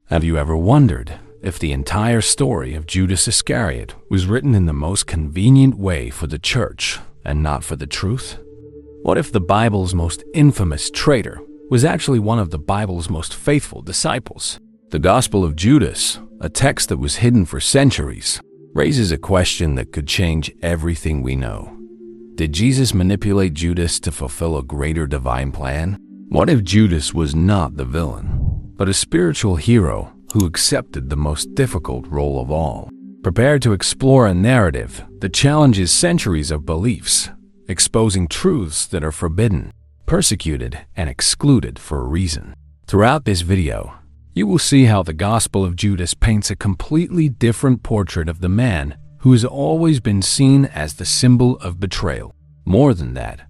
Have you ever wondered if the entire story of Judas Iscariot was written in the most convenient way for the church and not for the truth? What if the Bible's most infamous traitor was actually one of the Bible's most faithful disciples? The Gospel of Judas, a text that was hidden for centuries, raises a question that could change everything we know. Did Jesus manipulate Judas to fulfill a greater divine plan? What if Judas was not the villain, but a spiritual hero who accepted the most difficult role of all? Prepare to explore a narrative that challenges centuries of beliefs, exposing truths that are forbidden, persecuted, and excluded for a reason. Throughout this video, you will see how the Gospel of Judas paints a completely different portrait of the man who has always been seen as the symbol of betrayal. More than that,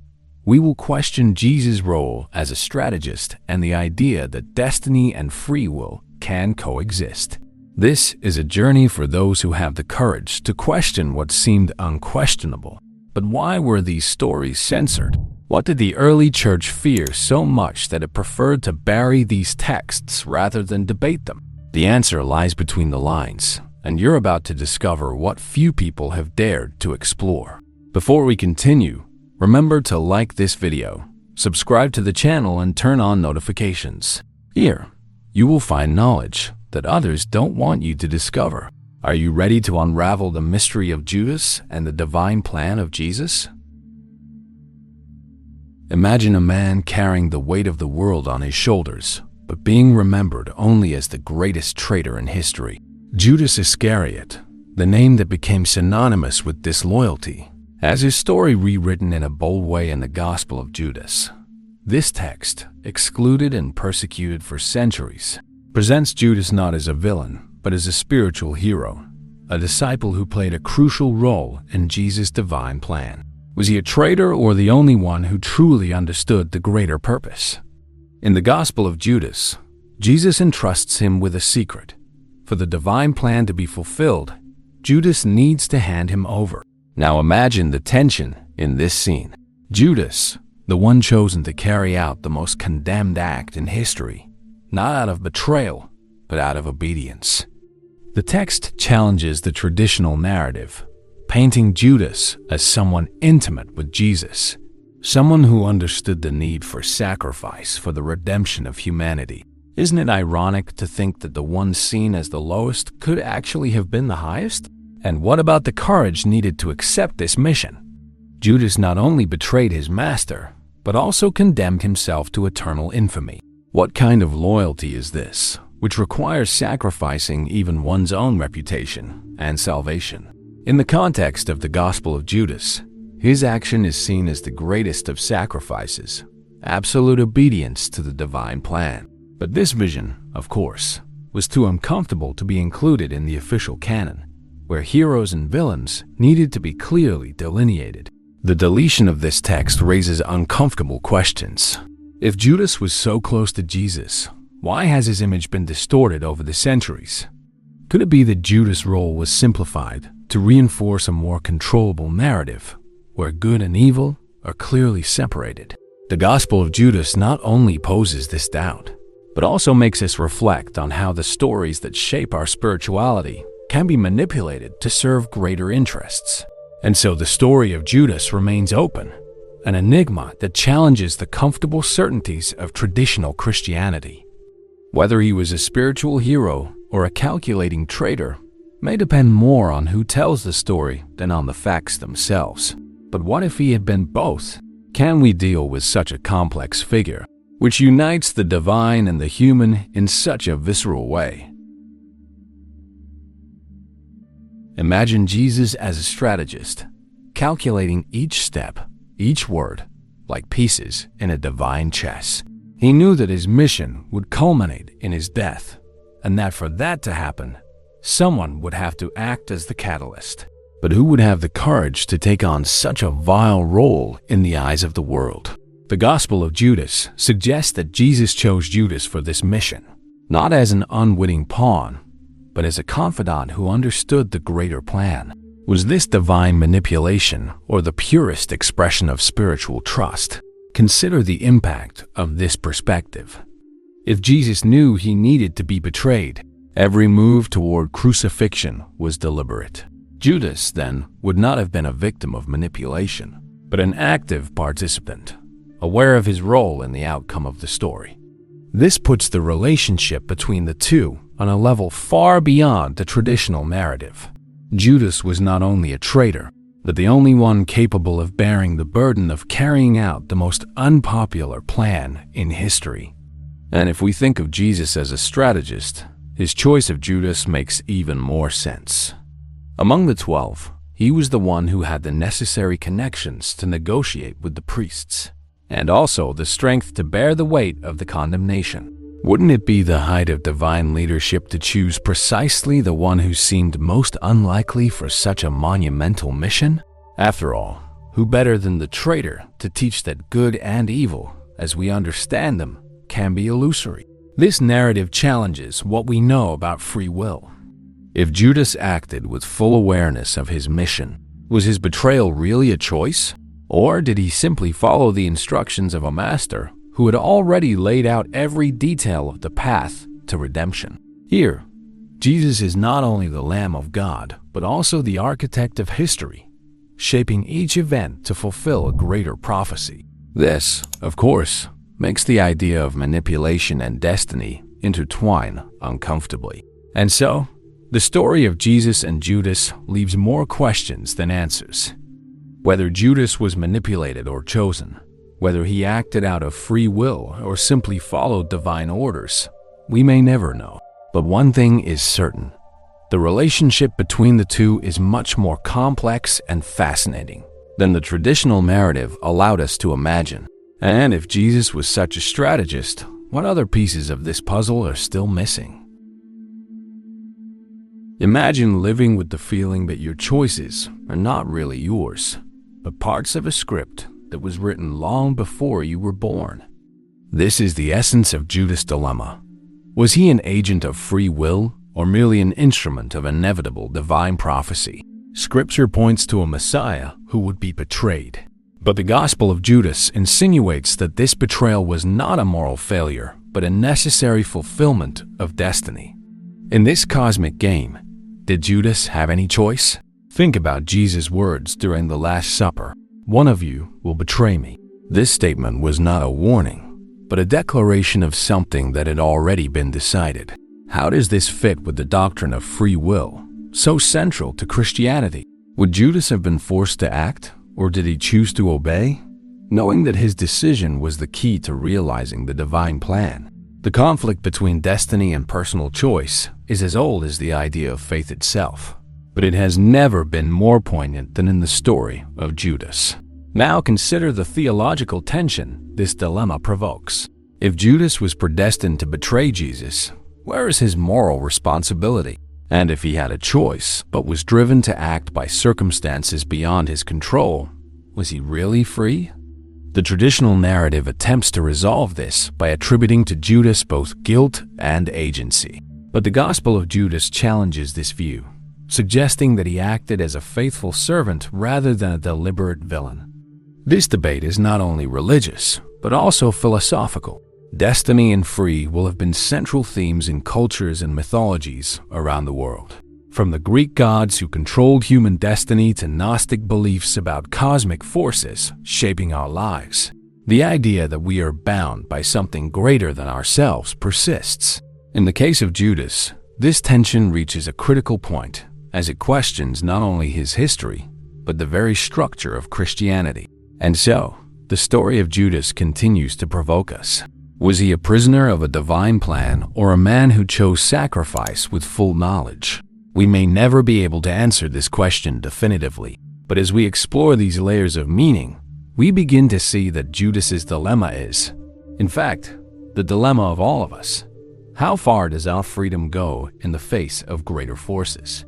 we will question Jesus' role as a strategist and the idea that destiny and free will can coexist. This is a journey for those who have the courage to question what seemed unquestionable. But why were these stories censored? What did the early church fear so much that it preferred to bury these texts rather than debate them? The answer lies between the lines, and you're about to discover what few people have dared to explore. Before we continue, remember to like this video, subscribe to the channel, and turn on notifications. Here, you will find knowledge that others don't want you to discover. Are you ready to unravel the mystery of Judas and the divine plan of Jesus? Imagine a man carrying the weight of the world on his shoulders, but being remembered only as the greatest traitor in history. Judas Iscariot, the name that became synonymous with disloyalty, has his story rewritten in a bold way in the Gospel of Judas. This text, excluded and persecuted for centuries, presents Judas not as a villain, but as a spiritual hero, a disciple who played a crucial role in Jesus' divine plan. Was he a traitor or the only one who truly understood the greater purpose? In the Gospel of Judas, Jesus entrusts him with a secret. For the divine plan to be fulfilled, Judas needs to hand him over. Now imagine the tension in this scene. Judas, the one chosen to carry out the most condemned act in history, not out of betrayal, but out of obedience. The text challenges the traditional narrative, painting Judas as someone intimate with Jesus, someone who understood the need for sacrifice for the redemption of humanity. Isn't it ironic to think that the one seen as the lowest could actually have been the highest? And what about the courage needed to accept this mission? Judas not only betrayed his master, but also condemned himself to eternal infamy. What kind of loyalty is this, which requires sacrificing even one's own reputation and salvation? In the context of the Gospel of Judas, his action is seen as the greatest of sacrifices, absolute obedience to the divine plan. But this vision, of course, was too uncomfortable to be included in the official canon, where heroes and villains needed to be clearly delineated. The deletion of this text raises uncomfortable questions. If Judas was so close to Jesus, why has his image been distorted over the centuries? Could it be that Judas' role was simplified to reinforce a more controllable narrative, where good and evil are clearly separated? The Gospel of Judas not only poses this doubt, but also makes us reflect on how the stories that shape our spirituality can be manipulated to serve greater interests. And so the story of Judas remains open, an enigma that challenges the comfortable certainties of traditional Christianity. Whether he was a spiritual hero or a calculating traitor may depend more on who tells the story than on the facts themselves. But what if he had been both? Can we deal with such a complex figure, which unites the divine and the human in such a visceral way? Imagine Jesus as a strategist, calculating each step, each word, like pieces in a divine chess. He knew that his mission would culminate in his death, and that for that to happen, someone would have to act as the catalyst. But who would have the courage to take on such a vile role in the eyes of the world? The Gospel of Judas suggests that Jesus chose Judas for this mission, not as an unwitting pawn, but as a confidant who understood the greater plan. Was this divine manipulation or the purest expression of spiritual trust? Consider the impact of this perspective. If Jesus knew he needed to be betrayed, every move toward crucifixion was deliberate. Judas, then, would not have been a victim of manipulation, but an active participant, aware of his role in the outcome of the story. This puts the relationship between the two on a level far beyond the traditional narrative. Judas was not only a traitor, but the only one capable of bearing the burden of carrying out the most unpopular plan in history. And if we think of Jesus as a strategist, his choice of Judas makes even more sense. Among the 12, he was the one who had the necessary connections to negotiate with the priests, and also the strength to bear the weight of the condemnation. Wouldn't it be the height of divine leadership to choose precisely the one who seemed most unlikely for such a monumental mission? After all, who better than the traitor to teach that good and evil, as we understand them, can be illusory? This narrative challenges what we know about free will. If Judas acted with full awareness of his mission, was his betrayal really a choice? Or did he simply follow the instructions of a master who had already laid out every detail of the path to redemption? Here, Jesus is not only the Lamb of God, but also the architect of history, shaping each event to fulfill a greater prophecy. This, of course, makes the idea of manipulation and destiny intertwine uncomfortably. And so, the story of Jesus and Judas leaves more questions than answers. Whether Judas was manipulated or chosen, whether he acted out of free will or simply followed divine orders, we may never know. But one thing is certain: the relationship between the two is much more complex and fascinating than the traditional narrative allowed us to imagine. And if Jesus was such a strategist, what other pieces of this puzzle are still missing? Imagine living with the feeling that your choices are not really yours, but parts of a script that was written long before you were born. This is the essence of Judas' dilemma. Was he an agent of free will or merely an instrument of inevitable divine prophecy? Scripture points to a Messiah who would be betrayed, but the Gospel of Judas insinuates that this betrayal was not a moral failure, but a necessary fulfillment of destiny. In this cosmic game, did Judas have any choice? Think about Jesus' words during the Last Supper: "One of you will betray me." This statement was not a warning, but a declaration of something that had already been decided. How does this fit with the doctrine of free will, so central to Christianity? Would Judas have been forced to act, or did he choose to obey, knowing that his decision was the key to realizing the divine plan? The conflict between destiny and personal choice is as old as the idea of faith itself, but it has never been more poignant than in the story of Judas. Now consider the theological tension this dilemma provokes. If Judas was predestined to betray Jesus, where is his moral responsibility? And if he had a choice, but was driven to act by circumstances beyond his control, was he really free? The traditional narrative attempts to resolve this by attributing to Judas both guilt and agency. But the Gospel of Judas challenges this view, suggesting that he acted as a faithful servant rather than a deliberate villain. This debate is not only religious, but also philosophical. Destiny and free will have been central themes in cultures and mythologies around the world. From the Greek gods who controlled human destiny to Gnostic beliefs about cosmic forces shaping our lives, the idea that we are bound by something greater than ourselves persists. In the case of Judas, this tension reaches a critical point as it questions not only his history, but the very structure of Christianity. And so, the story of Judas continues to provoke us. Was he a prisoner of a divine plan or a man who chose sacrifice with full knowledge? We may never be able to answer this question definitively, but as we explore these layers of meaning, we begin to see that Judas's dilemma is, in fact, the dilemma of all of us. How far does our freedom go in the face of greater forces?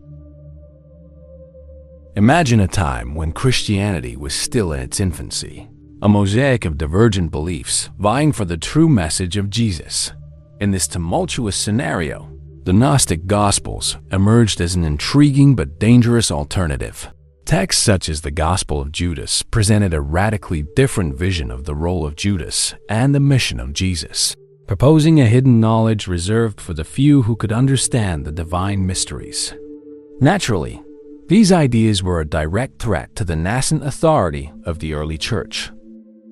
Imagine a time when Christianity was still in its infancy, a mosaic of divergent beliefs vying for the true message of Jesus. In this tumultuous scenario, the Gnostic Gospels emerged as an intriguing but dangerous alternative. Texts such as the Gospel of Judas presented a radically different vision of the role of Judas and the mission of Jesus. proposing a hidden knowledge reserved for the few who could understand the divine mysteries. Naturally, these ideas were a direct threat to the nascent authority of the early church.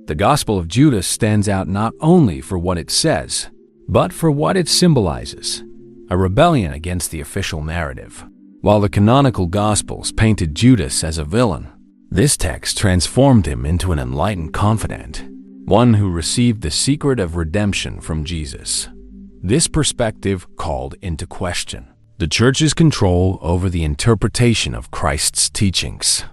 The Gospel of Judas stands out not only for what it says, but for what it symbolizes: a rebellion against the official narrative. While the canonical Gospels painted Judas as a villain, this text transformed him into an enlightened confidant, one who received the secret of redemption from Jesus. This perspective called into question the church's control over the interpretation of Christ's teachings.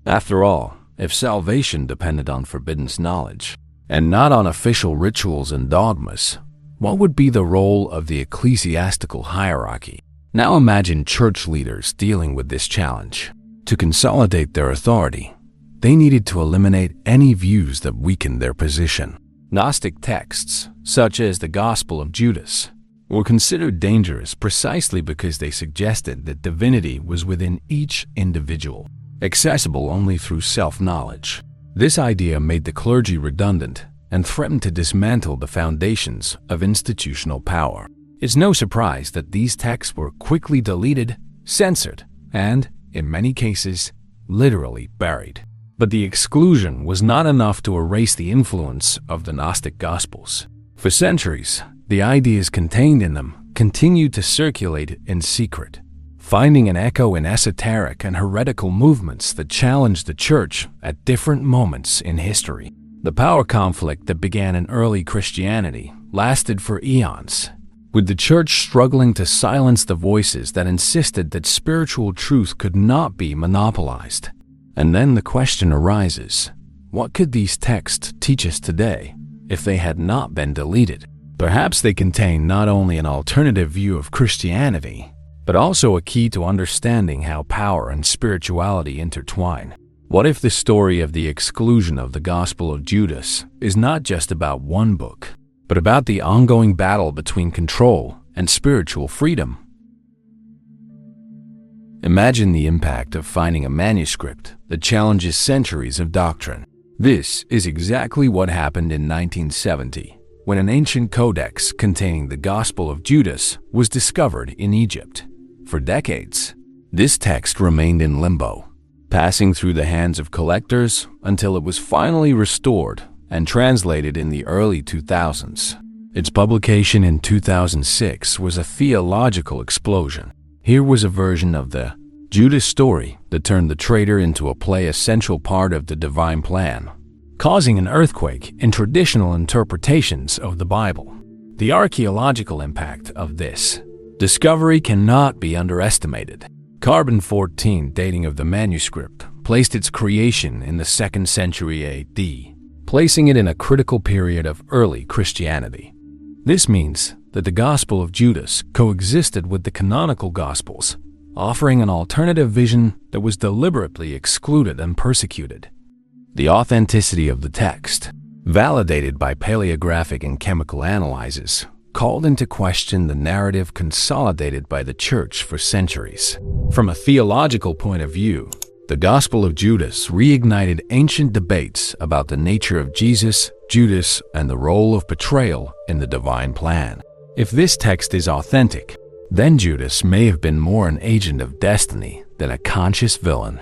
After all, if salvation depended on forbidden knowledge, and not on official rituals and dogmas, what would be the role of the ecclesiastical hierarchy? Now imagine church leaders dealing with this challenge. To consolidate their authority, they needed to eliminate any views that weakened their position. Gnostic texts, such as the Gospel of Judas, were considered dangerous precisely because they suggested that divinity was within each individual, accessible only through self-knowledge. This idea made the clergy redundant and threatened to dismantle the foundations of institutional power. It's no surprise that these texts were quickly deleted, censored, and, in many cases, literally buried. But the exclusion was not enough to erase the influence of the Gnostic Gospels. For centuries, the ideas contained in them continued to circulate in secret, finding an echo in esoteric and heretical movements that challenged the church at different moments in history. The power conflict that began in early Christianity lasted for eons, with the church struggling to silence the voices that insisted that spiritual truth could not be monopolized. And then the question arises, what could these texts teach us today if they had not been deleted? Perhaps they contain not only an alternative view of Christianity, but also a key to understanding how power and spirituality intertwine. What if the story of the exclusion of the Gospel of Judas is not just about one book, but about the ongoing battle between control and spiritual freedom? Imagine the impact of finding a manuscript that challenges centuries of doctrine. This is exactly what happened in 1970, when an ancient codex containing the Gospel of Judas was discovered in Egypt. For decades, this text remained in limbo, passing through the hands of collectors until it was finally restored and translated in the early 2000s. Its publication in 2006 was a theological explosion. Here was a version of the Judas story that turned the traitor into a essential part of the divine plan, causing an earthquake in traditional interpretations of the Bible. The archaeological impact of this discovery cannot be underestimated. Carbon-14 dating of the manuscript placed its creation in the 2nd century AD, placing it in a critical period of early Christianity. This means that the Gospel of Judas coexisted with the canonical Gospels, offering an alternative vision that was deliberately excluded and persecuted. The authenticity of the text, validated by paleographic and chemical analyses, called into question the narrative consolidated by the church for centuries. From a theological point of view, the Gospel of Judas reignited ancient debates about the nature of Jesus, Judas, and the role of betrayal in the divine plan. If this text is authentic, then Judas may have been more an agent of destiny than a conscious villain.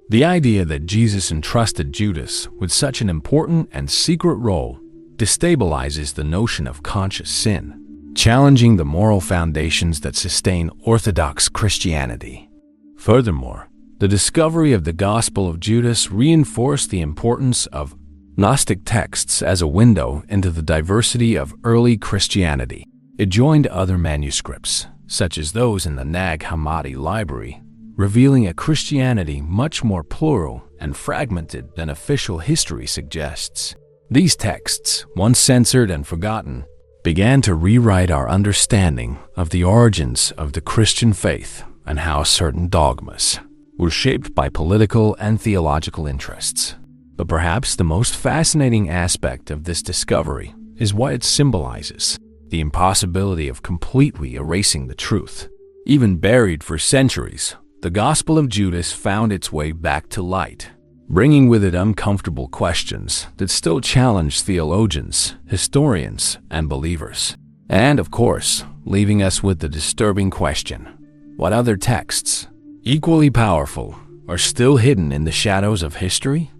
The idea that Jesus entrusted Judas with such an important and secret role destabilizes the notion of conscious sin, challenging the moral foundations that sustain Orthodox Christianity. Furthermore, the discovery of the Gospel of Judas reinforced the importance of Gnostic texts as a window into the diversity of early Christianity. It joined other manuscripts, such as those in the Nag Hammadi library, revealing a Christianity much more plural and fragmented than official history suggests. These texts, once censored and forgotten, began to rewrite our understanding of the origins of the Christian faith and how certain dogmas were shaped by political and theological interests. But perhaps the most fascinating aspect of this discovery is what it symbolizes: the impossibility of completely erasing the truth. Even buried for centuries, the Gospel of Judas found its way back to light. bringing with it uncomfortable questions that still challenge theologians, historians, and believers. And, of course, leaving us with the disturbing question: what other texts, equally powerful, are still hidden in the shadows of history?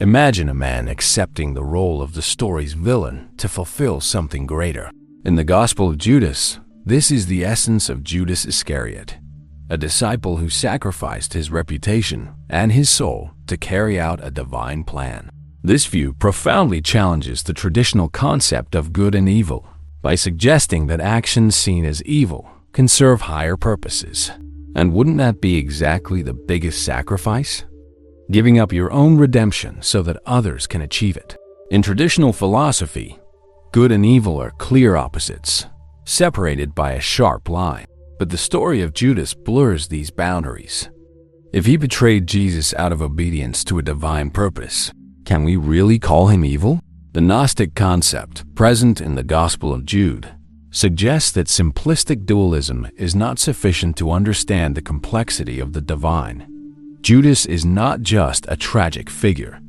Imagine a man accepting the role of the story's villain to fulfill something greater. In the Gospel of Judas, this is the essence of Judas Iscariot, a disciple who sacrificed his reputation and his soul to carry out a divine plan. This view profoundly challenges the traditional concept of good and evil by suggesting that actions seen as evil can serve higher purposes. And wouldn't that be exactly the biggest sacrifice? Giving up your own redemption so that others can achieve it. In traditional philosophy, good and evil are clear opposites, separated by a sharp line. But the story of Judas blurs these boundaries. If he betrayed Jesus out of obedience to a divine purpose, can we really call him evil? The Gnostic concept present in the Gospel of Jude suggests that simplistic dualism is not sufficient to understand the complexity of the divine. Judas is not just a tragic figure.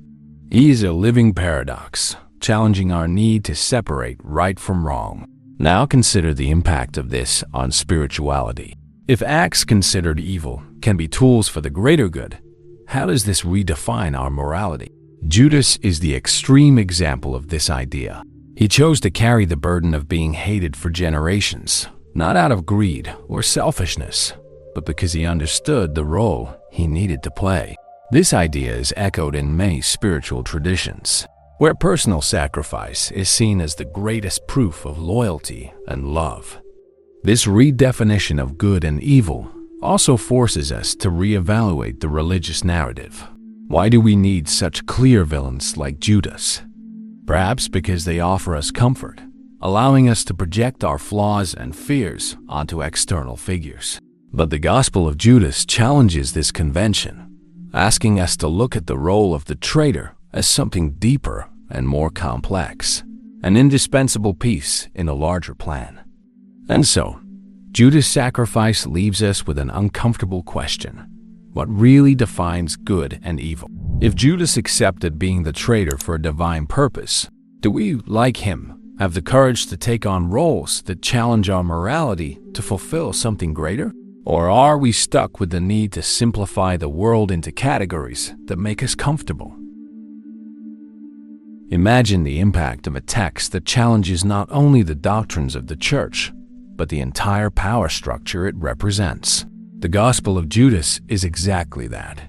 He is a living paradox, challenging our need to separate right from wrong. Now consider the impact of this on spirituality. If acts considered evil can be tools for the greater good, how does this redefine our morality? Judas is the extreme example of this idea. He chose to carry the burden of being hated for generations, not out of greed or selfishness, but because he understood the role he needed to play. This idea is echoed in many spiritual traditions, where personal sacrifice is seen as the greatest proof of loyalty and love. This redefinition of good and evil also forces us to reevaluate the religious narrative. Why do we need such clear villains like Judas? Perhaps because they offer us comfort, allowing us to project our flaws and fears onto external figures. But the Gospel of Judas challenges this convention, asking us to look at the role of the traitor as something deeper and more complex, an indispensable piece in a larger plan. And so, Judas' sacrifice leaves us with an uncomfortable question: what really defines good and evil? If Judas accepted being the traitor for a divine purpose, do we, like him, have the courage to take on roles that challenge our morality to fulfill something greater? Or are we stuck with the need to simplify the world into categories that make us comfortable? Imagine the impact of a text that challenges not only the doctrines of the church, but the entire power structure it represents. The Gospel of Judas is exactly that,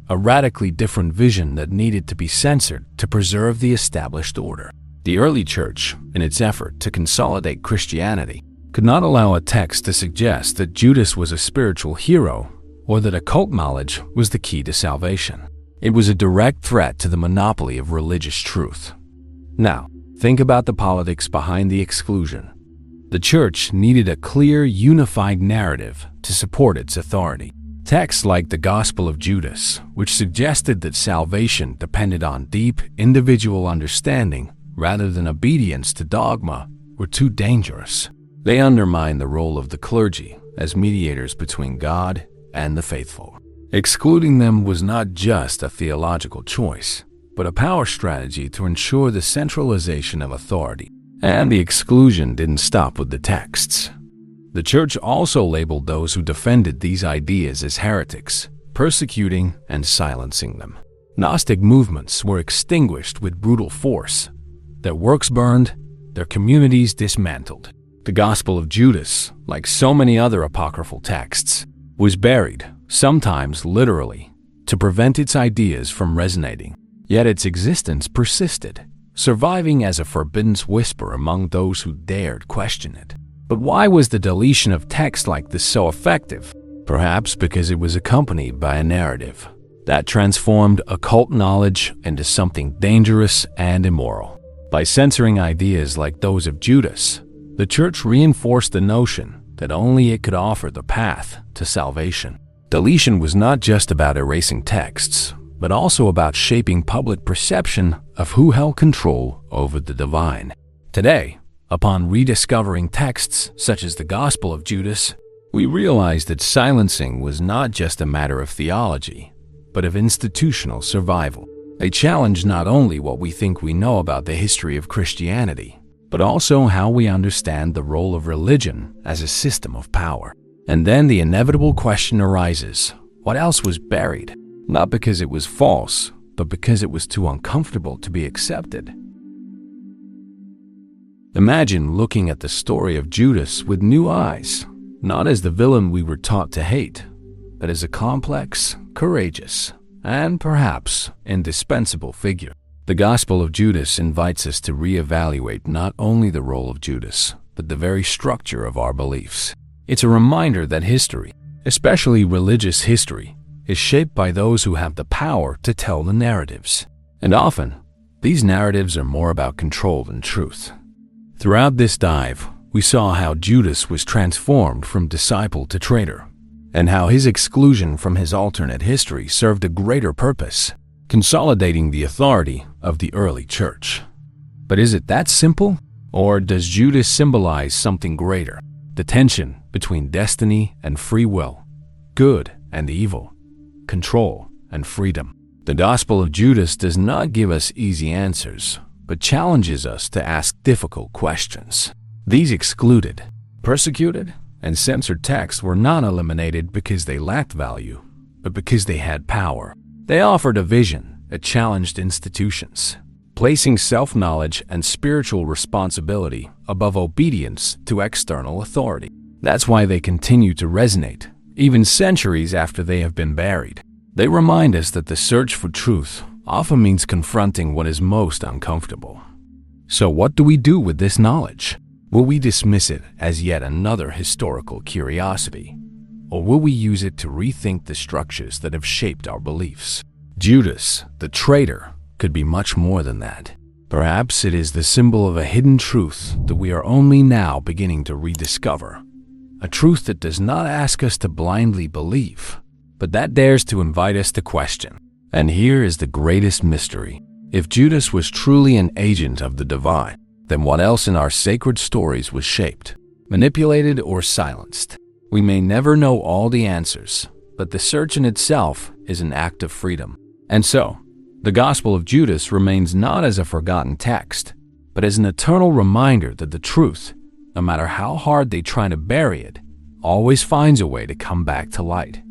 a radically different vision that needed to be censored to preserve the established order. The early church, in its effort to consolidate Christianity, could not allow a text to suggest that Judas was a spiritual hero or that occult knowledge was the key to salvation. It was a direct threat to the monopoly of religious truth. Now, think about the politics behind the exclusion. The church needed a clear, unified narrative to support its authority. Texts like the Gospel of Judas, which suggested that salvation depended on deep, individual understanding rather than obedience to dogma, were too dangerous. They undermine the role of the clergy as mediators between God and the faithful. Excluding them was not just a theological choice, but a power strategy to ensure the centralization of authority. And the exclusion didn't stop with the texts. The church also labeled those who defended these ideas as heretics, persecuting and silencing them. Gnostic movements were extinguished with brutal force, their works burned, their communities dismantled. The Gospel of Judas, like so many other apocryphal texts, was buried, sometimes literally, to prevent its ideas from resonating. Yet its existence persisted, surviving as a forbidden whisper among those who dared question it. But why was the deletion of text like this so effective? Perhaps because it was accompanied by a narrative that transformed occult knowledge into something dangerous and immoral. By censoring ideas like those of Judas, the church reinforced the notion that only it could offer the path to salvation. Deletion was not just about erasing texts, but also about shaping public perception of who held control over the divine. Today, upon rediscovering texts such as the Gospel of Judas, we realize that silencing was not just a matter of theology. but of institutional survival. They challenge not only what we think we know about the history of Christianity, but also how we understand the role of religion as a system of power. And then the inevitable question arises, what else was buried? Not because it was false, but because it was too uncomfortable to be accepted. Imagine looking at the story of Judas with new eyes, not as the villain we were taught to hate, but as a complex, courageous, and perhaps indispensable figure. The Gospel of Judas invites us to reevaluate not only the role of Judas, but the very structure of our beliefs. It's a reminder that history, especially religious history, is shaped by those who have the power to tell the narratives. And often, these narratives are more about control than truth. Throughout this dive, we saw how Judas was transformed from disciple to traitor, and how his exclusion from his alternate history served a greater purpose, consolidating the authority of the early church. But is it that simple? Or does Judas symbolize something greater? The tension between destiny and free will, good and evil, control and freedom. The Gospel of Judas does not give us easy answers, but challenges us to ask difficult questions. These excluded, persecuted, and censored texts were not eliminated because they lacked value, but because they had power. They offered a vision that challenged institutions, placing self-knowledge and spiritual responsibility above obedience to external authority. That's why they continue to resonate, even centuries after they have been buried. They remind us that the search for truth often means confronting what is most uncomfortable. So what do we do with this knowledge? Will we dismiss it as yet another historical curiosity? Or will we use it to rethink the structures that have shaped our beliefs? Judas, the traitor, could be much more than that. Perhaps it is the symbol of a hidden truth that we are only now beginning to rediscover. A truth that does not ask us to blindly believe, but that dares to invite us to question. And here is the greatest mystery. If Judas was truly an agent of the divine, then what else in our sacred stories was shaped, manipulated, or silenced? We may never know all the answers, but the search in itself is an act of freedom. And so, the Gospel of Judas remains not as a forgotten text, but as an eternal reminder that the truth, no matter how hard they try to bury it, always finds a way to come back to light.